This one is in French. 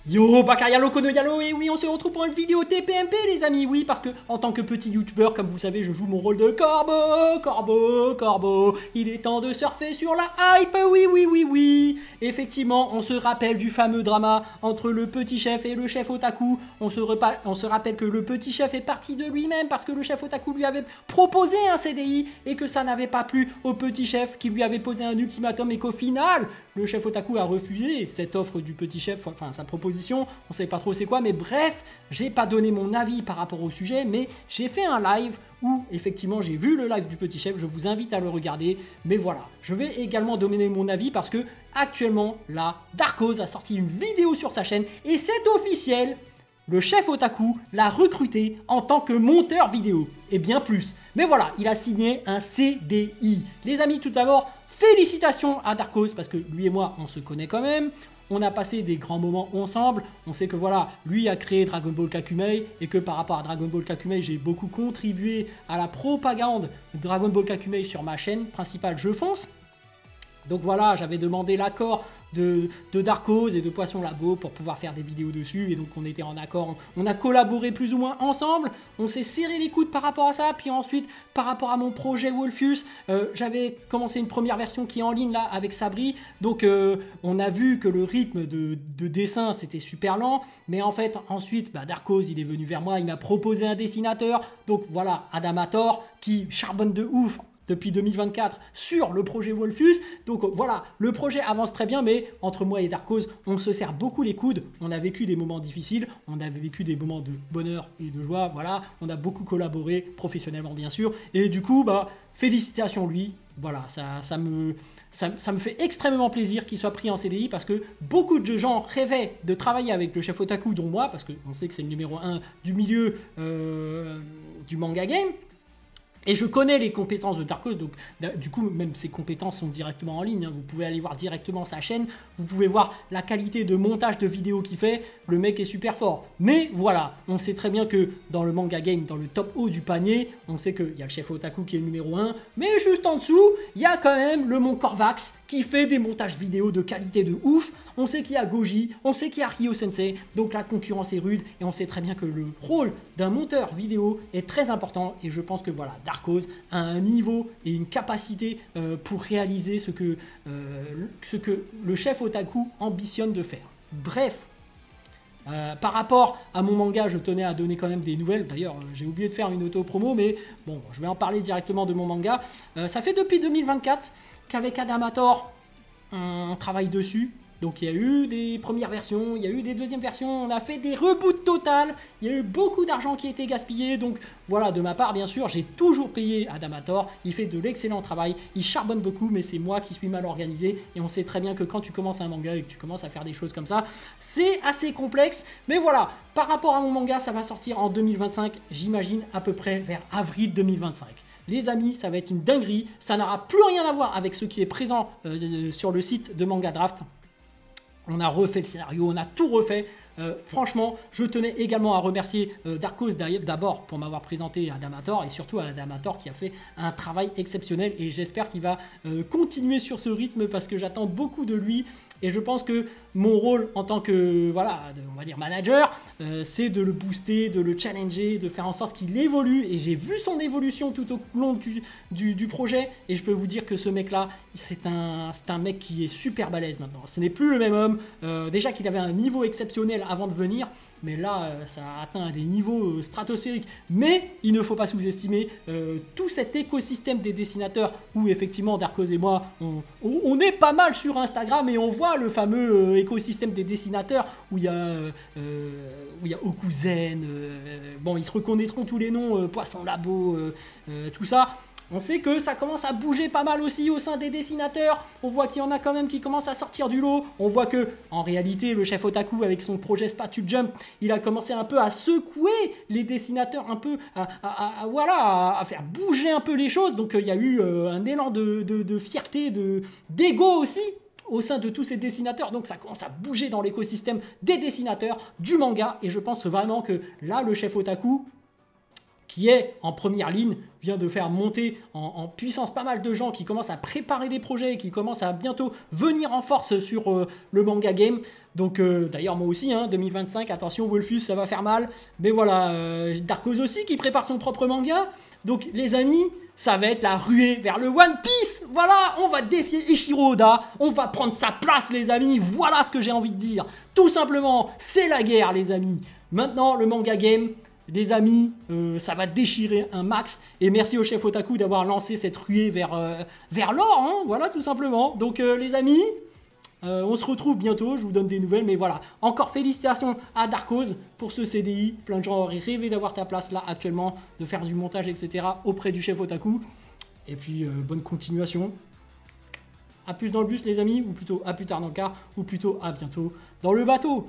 Yo, Bakaria Loco no Yalo, et oui, on se retrouve pour une vidéo TPMP, les amis, oui, parce que en tant que petit youtubeur, comme vous savez, je joue mon rôle de corbeau, il est temps de surfer sur la hype, oui. Effectivement, on se rappelle du fameux drama entre le petit chef et le chef otaku, on se rappelle que le petit chef est parti de lui-même parce que le chef otaku lui avait proposé un CDI et que ça n'avait pas plu au petit chef qui lui avait posé un ultimatum et qu'au final, le chef otaku a refusé cette offre du petit chef, enfin sa proposition, on sait pas trop c'est quoi, mais bref, j'ai pas donné mon avis par rapport au sujet, mais j'ai fait un live où effectivement j'ai vu le live du petit chef, je vous invite à le regarder, mais voilà, je vais également donner mon avis parce que actuellement, là, Darkoz a sorti une vidéo sur sa chaîne et c'est officiel, le chef otaku l'a recruté en tant que monteur vidéo, et bien plus. Mais voilà, il a signé un CDI. Les amis, tout d'abord, félicitations à Darkoz parce que lui et moi, on se connaît quand même. On a passé des grands moments ensemble. On sait que voilà, lui a créé Dragon Ball Kakumei et que par rapport à Dragon Ball Kakumei, j'ai beaucoup contribué à la propagande de Dragon Ball Kakumei sur ma chaîne principale Je Fonce. Donc voilà, j'avais demandé l'accord de Darkoz et de Poisson Labo pour pouvoir faire des vidéos dessus et donc on était en accord, on a collaboré plus ou moins ensemble, on s'est serré les coudes par rapport à ça, puis ensuite par rapport à mon projet Wolfius, j'avais commencé une première version qui est en ligne là avec Sabri, donc on a vu que le rythme de dessin c'était super lent, mais en fait ensuite Darkoz il est venu vers moi, il m'a proposé un dessinateur, donc voilà Adamator qui charbonne de ouf depuis 2024 sur le projet Wolfius. Donc voilà, le projet avance très bien, mais entre moi et Darkoz, on se serre beaucoup les coudes. On a vécu des moments difficiles, on a vécu des moments de bonheur et de joie. Voilà, on a beaucoup collaboré professionnellement bien sûr. Et du coup, félicitations lui. Voilà, ça me fait extrêmement plaisir qu'il soit pris en CDI parce que beaucoup de gens rêvaient de travailler avec le chef otaku, dont moi, parce qu'on sait que c'est le numéro 1 du milieu du manga game. Et je connais les compétences de Darkoz, donc du coup même ses compétences sont directement en ligne, hein. Vous pouvez aller voir directement sa chaîne, vous pouvez voir la qualité de montage de vidéos qu'il fait, le mec est super fort. Mais voilà, on sait très bien que dans le manga game, dans le top haut du panier, on sait qu'il y a le chef otaku qui est le numéro 1, mais juste en dessous, il y a quand même le Mont Corvax qui fait des montages vidéo de qualité de ouf, on sait qu'il y a Goji, on sait qu'il y a Ryo Sensei, donc la concurrence est rude et on sait très bien que le rôle d'un monteur vidéo est très important et je pense que voilà, Darkoz a un niveau et une capacité pour réaliser ce que le chef otaku ambitionne de faire. Bref, par rapport à mon manga, je tenais à donner quand même des nouvelles. D'ailleurs, j'ai oublié de faire une auto-promo, mais bon, je vais en parler directement de mon manga. Ça fait depuis 2024 qu'avec Adamator, on travaille dessus. Donc il y a eu des premières versions, il y a eu des deuxièmes versions, on a fait des reboots total, il y a eu beaucoup d'argent qui a été gaspillé, donc voilà, de ma part bien sûr, j'ai toujours payé Adamator, il fait de l'excellent travail, il charbonne beaucoup, mais c'est moi qui suis mal organisé, et on sait très bien que quand tu commences un manga et que tu commences à faire des choses comme ça, c'est assez complexe, mais voilà, par rapport à mon manga, ça va sortir en 2025, j'imagine à peu près vers avril 2025. Les amis, ça va être une dinguerie, ça n'aura plus rien à voir avec ce qui est présent sur le site de Manga Draft. On a refait le scénario, on a tout refait. Franchement, je tenais également à remercier Darkoz d'abord pour m'avoir présenté Adamator et surtout à Adamator qui a fait un travail exceptionnel et j'espère qu'il va continuer sur ce rythme parce que j'attends beaucoup de lui et je pense que mon rôle en tant que, voilà, on va dire manager, c'est de le booster, de le challenger, de faire en sorte qu'il évolue et j'ai vu son évolution tout au long du projet et je peux vous dire que ce mec-là, c'est un mec qui est super balèze maintenant. Ce n'est plus le même homme, déjà qu'il avait un niveau exceptionnel avant de venir, mais là ça a atteint des niveaux stratosphériques, mais il ne faut pas sous-estimer tout cet écosystème des dessinateurs où effectivement Darkoz et moi on est pas mal sur Instagram et on voit le fameux écosystème des dessinateurs où il y a Okuzen, bon ils se reconnaîtront tous les noms, Poisson Labo, tout ça. On sait que ça commence à bouger pas mal aussi au sein des dessinateurs. On voit qu'il y en a quand même qui commencent à sortir du lot. On voit que, en réalité, le chef otaku, avec son projet Spatule Jump, il a commencé un peu à secouer les dessinateurs, un peu à faire bouger un peu les choses. Donc, il y a eu un élan de fierté, d'ego aussi au sein de tous ces dessinateurs, donc ça commence à bouger dans l'écosystème des dessinateurs, du manga, et je pense vraiment que là, le chef otaku, qui est en première ligne, vient de faire monter en puissance pas mal de gens qui commencent à préparer des projets, qui commencent à bientôt venir en force sur le manga game. Donc d'ailleurs moi aussi, 2025, attention Wolfus, ça va faire mal. Mais voilà, Dark Horse aussi qui prépare son propre manga. Donc les amis, ça va être la ruée vers le One Piece. Voilà, on va défier Ichiro Oda, on va prendre sa place les amis. Voilà ce que j'ai envie de dire. Tout simplement, c'est la guerre les amis. Maintenant le manga game, les amis, ça va déchirer un max. Et merci au chef Otaku d'avoir lancé cette ruée vers l'or, voilà tout simplement. Donc les amis, on se retrouve bientôt, je vous donne des nouvelles, mais voilà. Encore félicitations à Dark Horse pour ce CDI. Plein de gens auraient rêvé d'avoir ta place là actuellement, de faire du montage, etc. auprès du chef Otaku. Et puis, bonne continuation. A plus dans le bus les amis, ou plutôt à plus tard dans le car, ou plutôt à bientôt dans le bateau.